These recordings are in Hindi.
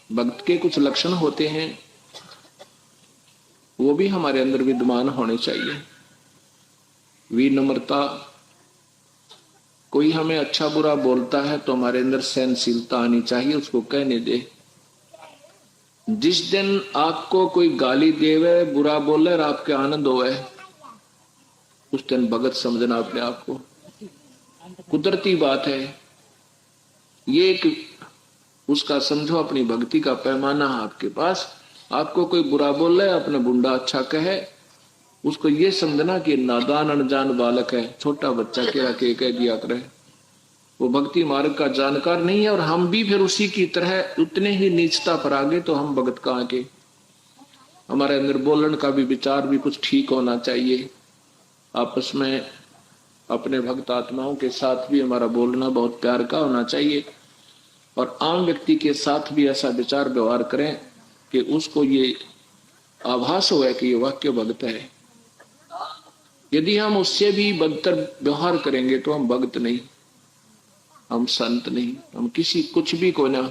भक्त के कुछ लक्षण होते हैं, वो भी हमारे अंदर विद्यमान होने चाहिए। विनम्रता, कोई हमें अच्छा बुरा बोलता है तो हमारे अंदर सहनशीलता आनी चाहिए, उसको कहने दे। जिस दिन आपको कोई गाली देवे, बुरा बोले और आपके आनंद होवे, उस दिन भगत समझना अपने आप को। कुदरती बात है ये, एक उसका समझो अपनी भक्ति का पैमाना है आपके पास। आपको कोई बुरा बोले, अपने बुंडा अच्छा कहे, उसको ये समझना कि नादान अनजान बालक है, छोटा बच्चा क्या कह दिया करे, वो भक्ति मार्ग का जानकार नहीं है। और हम भी फिर उसी की तरह उतने ही नीचता पर आगे, तो हम भगत कहाँ के। हमारे अंदर बोलने का भी विचार भी कुछ ठीक होना चाहिए। आपस में अपने भक्त आत्माओं के साथ भी हमारा बोलना बहुत प्यार का होना चाहिए, और आम व्यक्ति के साथ भी ऐसा विचार व्यवहार करें कि उसको ये आभास हो कि ये वाक्य भक्त है। यदि हम उससे भी बदतर व्यवहार करेंगे तो हम भक्त नहीं, हम संत नहीं, हम किसी कुछ भी को ना।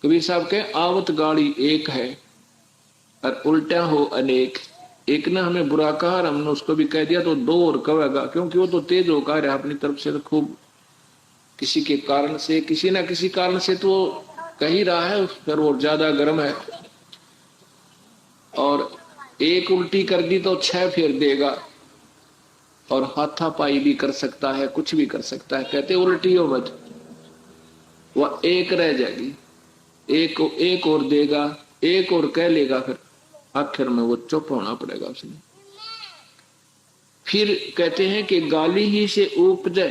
कबीर साहब के आवत गाड़ी एक है और उल्टा हो अनेक। एक ने हमें बुरा कहा और हमने उसको भी कह दिया तो दो और कहेगा, क्योंकि वो तो तेज होकर है अपनी तरफ से, तो खूब किसी के कारण से, किसी ना किसी कारण से तो कह ही रहा है, फिर वो ज्यादा गर्म है। और एक उल्टी कर दी तो 6 फेर देगा, और हाथापाई भी कर सकता है, कुछ भी कर सकता है। कहते उल्टी हो मत, वह एक रह जाएगी, एक और देगा, एक और कह लेगा, फिर आखिर में वो चुप होना पड़ेगा उसने। फिर कहते हैं कि गाली ही से उपजे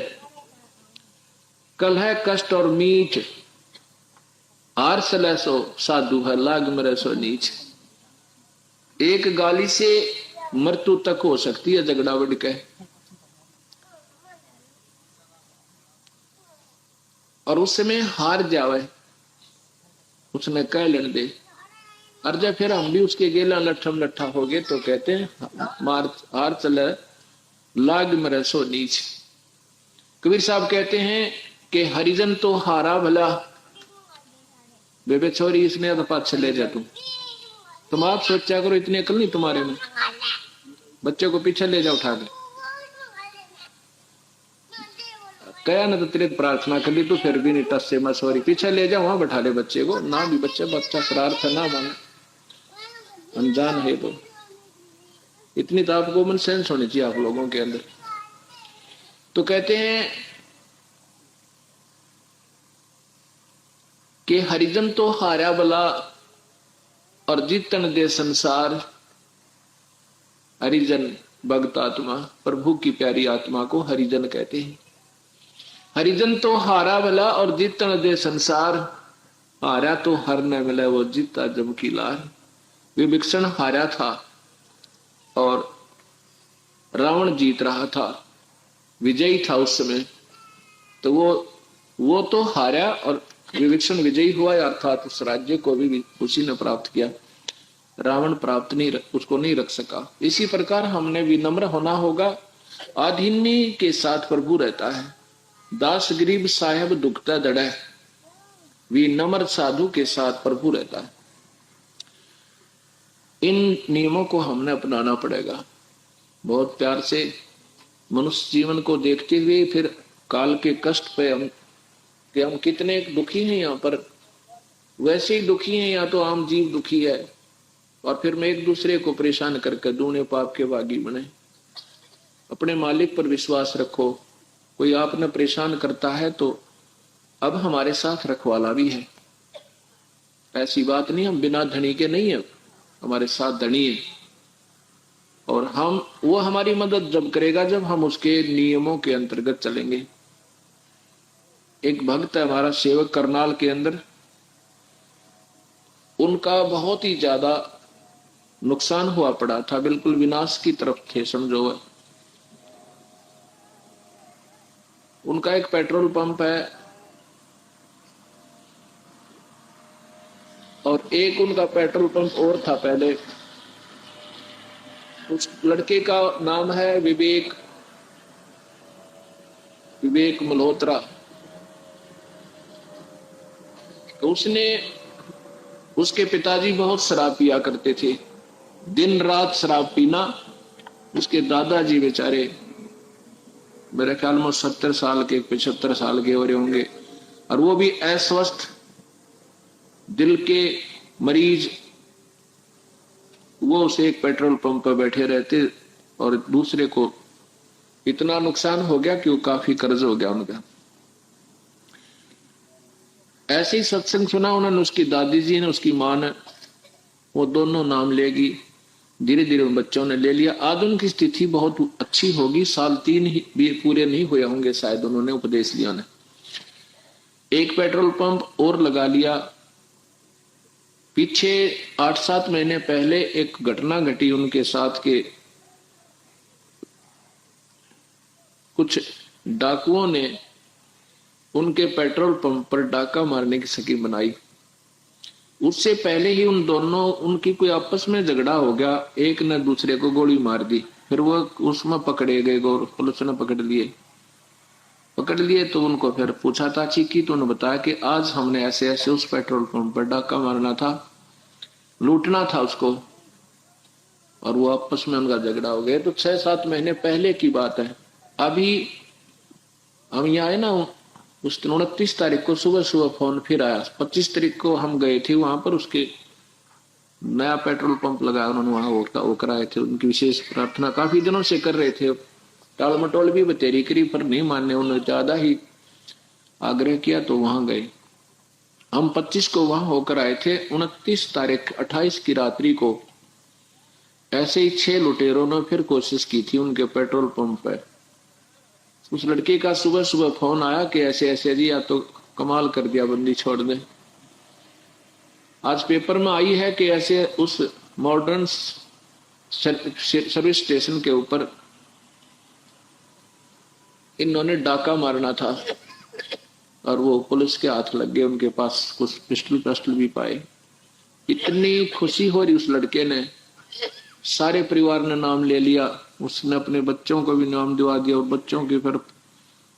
कलह कष्ट और मीठ, आर सलै सो साधु है लाग मरे सो नीच। एक गाली से मृत्यु तक हो सकती है, झगड़ा बढ़ के, और उस समय हार जावे, उसने कह लेने दे। और जब फिर हम भी उसके गेला लट्ठम लट्ठा हो गए तो कहते हैं मार हार चले लाग मरे सो नीच। कबीर साहब कहते हैं कि हरिजन तो हारा भला, बेबे छोरी इसने तो पाछे ले जा तुम आप सोचा करो, इतनी अकल नहीं तुम्हारे में। बच्चे को पीछे ले जाओ उठा के, कया ना तो तेरे प्रार्थना कर ली, तो फिर भी नहीं टस से मसोरी, पीछे ले जाओ, वहां बैठा ले बच्चे को ना। भी बच्चा शरारत ना माने, अनजान है तो। इतनी तो आपको कॉमन सेंस होनी चाहिए आप लोगों के अंदर। तो कहते हैं कि हरिजन तो हारा बला और जीतन दे संसार। हरिजन भक्त आत्मा, प्रभु की प्यारी आत्मा को हरिजन कहते हैं। हरिजन तो हारा भला और जीतन दे संसार। हारा तो हर न मिला, वो जीता जब की लार। विभीषण हारा था और रावण जीत रहा था, विजयी था उस समय। तो वो तो हारा और विभीषण विजयी हुआ, अर्थात उस राज्य को भी उसी ने प्राप्त किया। रावण प्राप्त नहीं, उसको नहीं रख सका। इसी प्रकार हमने विनम्र होना होगा। आधीनी के साथ प्रभु रहता है, दास गरीब साहेब दुखता दड़ा। विनम्र साधु के साथ प्रभु रहता है। इन नियमों को हमने अपनाना पड़ेगा बहुत प्यार से। मनुष्य जीवन को देखते हुए फिर काल के कष्ट पे हम कितने दुखी हैं यहाँ पर, वैसे ही दुखी हैं या तो आम जीव दुखी है, और फिर मैं एक दूसरे को परेशान करके दूने पाप के बागी बने। अपने मालिक पर विश्वास रखो। कोई आपने परेशान करता है तो अब हमारे साथ रखवाला भी है, ऐसी बात नहीं हम बिना धनी के नहीं है, हमारे साथ धनी है। और वो हमारी मदद जब करेगा जब हम उसके नियमों के अंतर्गत चलेंगे। एक भक्त है हमारा सेवक करनाल के अंदर, उनका बहुत ही ज्यादा नुकसान हुआ पड़ा था, बिल्कुल विनाश की तरफ थे समझो। उनका एक पेट्रोल पंप है और एक उनका पेट्रोल पंप और था पहले। उस लड़के का नाम है विवेक मल्होत्रा। तो उसने उसके पिताजी बहुत शराब पिया करते थे, दिन रात शराब पीना। उसके दादाजी बेचारे मेरे ख्याल में 70 साल के 75 साल के हो रहे होंगे, और वो भी अस्वस्थ दिल के मरीज। वो उसे एक पेट्रोल पंप पर बैठे रहते और दूसरे को इतना नुकसान हो गया कि वो काफी कर्ज हो गया उनका। ऐसे ही सत्संग सुना उन्होंने, उसकी दादी जी ने, उसकी माँ ने, वो दोनों नाम लेगी। धीरे धीरे उन बच्चों ने ले लिया। आज उनकी स्थिति बहुत अच्छी होगी, साल 3 ही भी पूरे नहीं हुए होंगे शायद, उन्होंने उपदेश लिया ने। एक पेट्रोल पंप और लगा लिया। पीछे 8-7 महीने पहले एक घटना घटी उनके साथ के कुछ डाकुओं ने उनके पेट्रोल पंप पर डाका मारने की स्कीम बनाई। उससे पहले ही उन दोनों, उनकी कोई आपस में झगड़ा हो गया, एक ने दूसरे को गोली मार दी। फिर वो उसमें पकड़े गए, गौर पुलिस ने पकड़ लिए तो उनको फिर पूछताछ की तो उन्होंने बताया कि आज हमने ऐसे ऐसे उस पेट्रोल पंप पर डाका मारना था, लूटना था उसको, और वो आपस में उनका झगड़ा हो गया। तो 6-7 महीने पहले की बात है। अभी हम यहाँ आए ना, उस दिन 29 तारीख को सुबह सुबह फोन फिर आया। 25 तारीख को हम गए थे वहां पर, उसके नया पेट्रोल पंप लगाया उन्होंने, वहां वो कराए थे। उनकी विशेष प्रार्थना काफी दिनों से कर रहे थे, टाल मटोल भी बतेरी करी पर नहीं मानने, उन्होंने ज्यादा ही आग्रह किया तो वहां गए। हम 25 को वहां होकर आए थे। 29 तारीख 28 की रात्रि को ऐसे ही 6 लुटेरों ने फिर कोशिश की थी उनके पेट्रोल पंप पर। उस लड़के का सुबह सुबह फोन आया कि ऐसे ऐसे जी, या तो कमाल कर दिया, बंदी छोड़ दे। आज पेपर में आई है कि ऐसे उस मॉडर्न सर्विस स्टेशन के ऊपर इन्होंने डाका मारना था और वो पुलिस के हाथ लग गए। उनके पास कुछ पिस्टल भी पाए। इतनी खुशी हो रही उस लड़के ने, सारे परिवार ने नाम ले लिया। उसने अपने बच्चों को भी नाम दिवा दिया और बच्चों के फिर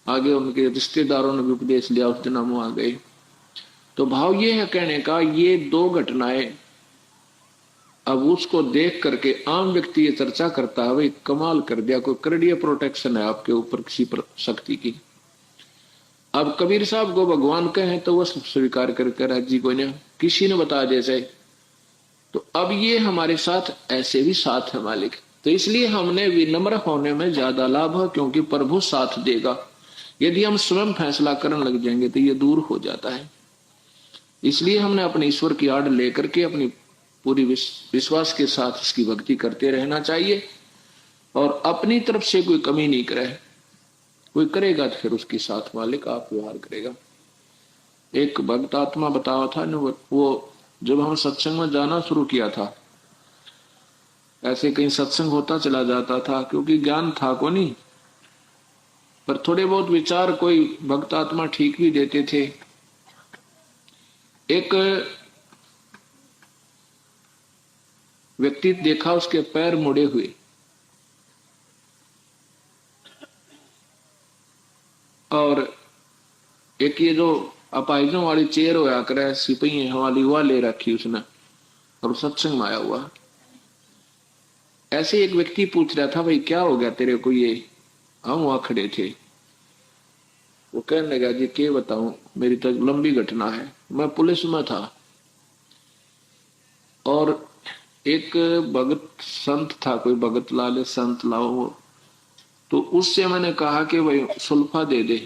आगे उनके रिश्तेदारों ने भी उपदेश लिया। उस दिन हम आ गए। तो भाव ये है कहने का, ये 2 घटनाएं अब उसको देख करके आम व्यक्ति ये चर्चा करता है, भाई कमाल कर दिया, कोई करड़िया प्रोटेक्शन है आपके ऊपर किसी पर शक्ति की। अब कबीर साहब को भगवान कहें तो वह स्वीकार करके राजी कोई नहीं, किसी ने बता जैसे। तो अब ये हमारे साथ ऐसे भी साथ है मालिक। तो इसलिए हमने विनम्र होने में ज्यादा लाभ है, क्योंकि प्रभु साथ देगा। यदि हम स्वयं फैसला करने लग जाएंगे तो ये दूर हो जाता है। इसलिए हमने अपने ईश्वर की आड़ लेकर के अपनी पूरी विश्वास के साथ इसकी भक्ति करते रहना चाहिए, और अपनी तरफ से कोई कमी नहीं करे। कोई करेगा तो फिर उसके साथ मालिक आप व्यवहार करेगा। एक भक्त आत्मा बतावा था ना, वो जब हम सत्संग में जाना शुरू किया था, ऐसे कहीं सत्संग होता चला जाता था, क्योंकि ज्ञान था को नहीं, पर थोड़े बहुत विचार कोई भक्त आत्मा ठीक भी देते थे। एक व्यक्ति देखा, उसके पैर मुड़े हुए, और एक ये जो अपाहिजों वाली चेयर होया करे सिपाही वाली, वह ले रखी उसने, और सत्संग में आया हुआ। ऐसे एक व्यक्ति पूछ रहा था, भाई क्या हो गया तेरे को ये? हम वहां खड़े थे। वो कहने लगा, जी क्या बताऊं, मेरी तो लंबी घटना है। मैं पुलिस में था और एक भगत संत था, कोई भगत लाले संत लाओ, तो उससे मैंने कहा कि भाई सुल्फा दे दे,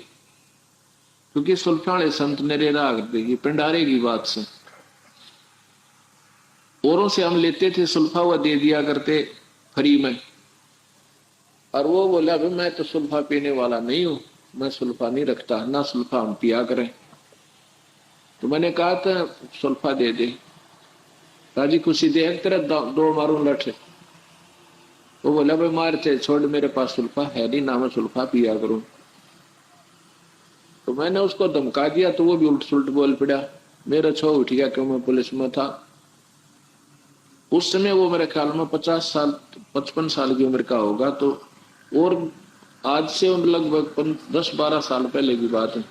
क्योंकि सुल्फा वाले संत मेरे राग देगी, पिंडारे की बात से। औरों से हम लेते थे सुल्फा, वह दे दिया करते फ्री में। और वो बोला, भाई मैं तो सुल्फा पीने वाला नहीं हूं, मैं सुल्फा नहीं रखता, ना सुल्फा हम पिया करें। तो मैंने कहा था सुल्फा दे दे, राजी खुशी दे तेरा 2 मारूं लठ। वो बोला, भाई मारते छोड़, मेरे पास सुल्फा है नहीं, ना मैं सुल्फा पिया करूं। तो मैंने उसको धमका दिया, तो वो भी उल्ट सुलट बोल पड़ा। मेरा छो उठ गया, क्यों मैं पुलिस में था। उस समय वो मेरे ख्याल में 55 साल की उम्र का होगा। तो और आज से लगभग 10-12 साल पहले की बात है,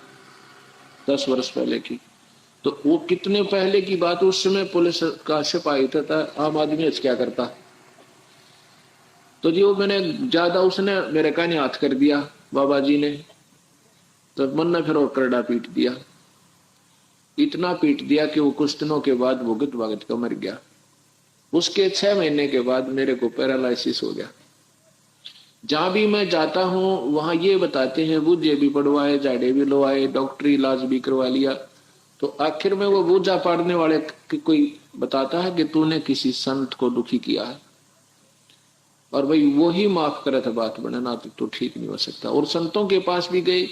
10 वर्ष पहले की। तो वो कितने पहले की बात, उस समय पुलिस का सिपाही था, आम आदमी आज क्या करता। तो जी वो मैंने ज्यादा, उसने मेरे कान हाथ कर दिया बाबा जी ने, तो मन ने फिर और करड़ा पीट दिया, इतना पीट दिया कि वो कुछ दिनों के बाद भुगत भागत का मर गया। उसके 6 महीने के बाद मेरे को पैरालिसिस हो गया। जहां भी मैं जाता हूं वहां ये बताते हैं बूझे भी पड़वाए, जाड़े भी लवाए, डॉक्टरी इलाज भी करवा लिया। तो आखिर में वो बूझा पाड़ने वाले कोई बताता है कि तूने किसी संत को दुखी किया है, और भाई वो ही माफ करे था बात बनाना, तो ठीक नहीं हो सकता। और संतों के पास भी गए,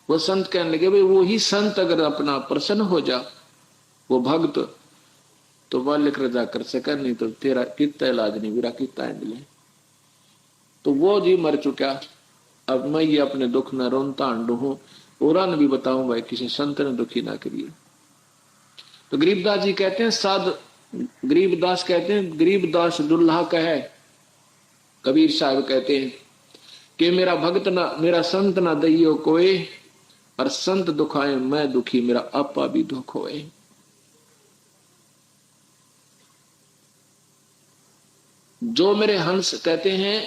वो संत कहने लगे भाई वो ही संत अगर अपना प्रसन्न हो जा, वो भक्त, तो मालिक रजा कर सका, नहीं तो तेरा कितना इलाज नहीं मेरा कितना एंडले। तो वो जी मर चुका। अब मैं ये अपने दुख न रोनता अंडू हूं, और भी बताऊं भाई किसी संत ने दुखी ना करिए। तो गरीबदास जी कहते हैं, साध गरीबदास कहते हैं, गरीबदास दुल्हा कहे, कबीर साहब कहते हैं कि मेरा भक्त ना, मेरा संत ना दइयो कोई, और संत दुखाए मैं दुखी, मेरा आपा भी दुख होए। जो मेरे हंस कहते हैं,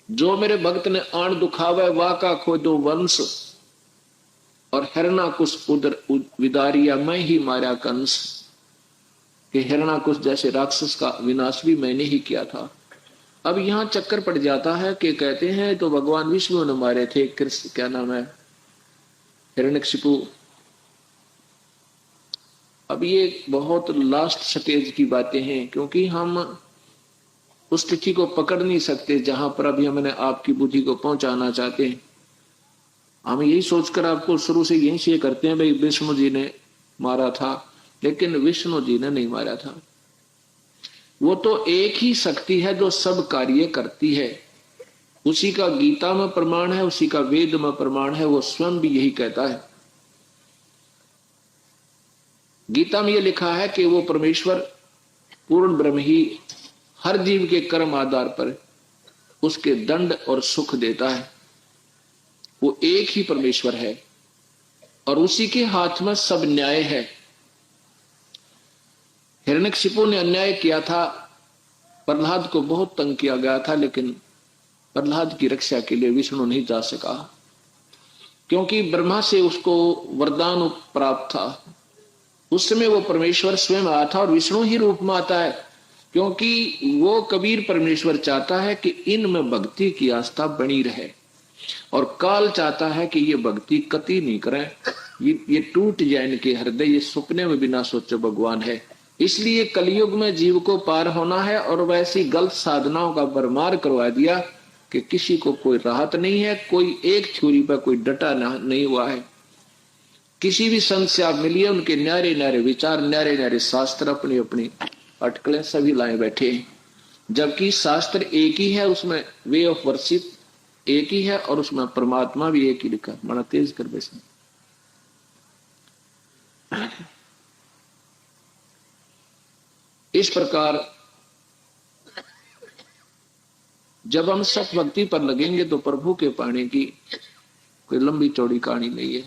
जो मेरे भक्त ने आण दुखावे वाका खोदो वंश, और हिरणाकुश उदर विदारिया मैं ही मारा कंस। कि हिरणाकुश जैसे राक्षस का विनाश भी मैंने ही किया था। अब यहां चक्कर पड़ जाता है कि कहते हैं तो भगवान विष्णु ने मारे थे, कृष्ण क्या नाम है, हिरण्यकशिपु। अब ये बहुत लास्ट स्टेज की बातें हैं, क्योंकि हम उस तिथि को पकड़ नहीं सकते जहां पर अभी हमने आपकी बुद्धि को पहुंचाना चाहते हैं। हम यही सोचकर आपको शुरू से यही से करते हैं भाई विष्णु जी ने मारा था, लेकिन विष्णु जी ने नहीं मारा था। वो तो एक ही शक्ति है जो सब कार्य करती है, उसी का गीता में प्रमाण है, उसी का वेद में प्रमाण है, वो स्वयं भी यही कहता है। गीता में यह लिखा है कि वो परमेश्वर पूर्ण ब्रह्म ही हर जीव के कर्म आधार पर उसके दंड और सुख देता है। वो एक ही परमेश्वर है और उसी के हाथ में सब न्याय है। हिरण्यकशिपु ने अन्याय किया था, प्रहलाद को बहुत तंग किया गया था, लेकिन प्रहलाद की रक्षा के लिए विष्णु नहीं जा सका, क्योंकि ब्रह्मा से उसको वरदान प्राप्त था। उस समय वो परमेश्वर स्वयं आया था और विष्णु ही रूप में आता है, क्योंकि वो कबीर परमेश्वर चाहता है कि इनमें भक्ति की आस्था बनी रहे, और काल चाहता है कि ये भक्ति कति नहीं करें, ये टूट जाए इनके हृदय, ये सपने में बिना सोचे भगवान है। इसलिए कलयुग में जीव को पार होना है, और वैसी गलत साधनाओं का बरमार करवा दिया कि किसी को कोई राहत नहीं है, कोई एक छुरी पर कोई डटा नहीं हुआ है। किसी भी संत से आप मिलिए, उनके न्यारे न्यारे विचार, न्यारे न्यारे शास्त्र, अपनी अपनी अटकलें सभी लाए बैठे, जबकि शास्त्र एक ही है, उसमें वे ऑफ वर्शिप एक ही है, और उसमें परमात्मा भी एक ही लिखा। बड़ा तेज कर बैठे। इस प्रकार जब हम सत भक्ति पर लगेंगे तो प्रभु के पाने की कोई लंबी चौड़ी कहानी नहीं है।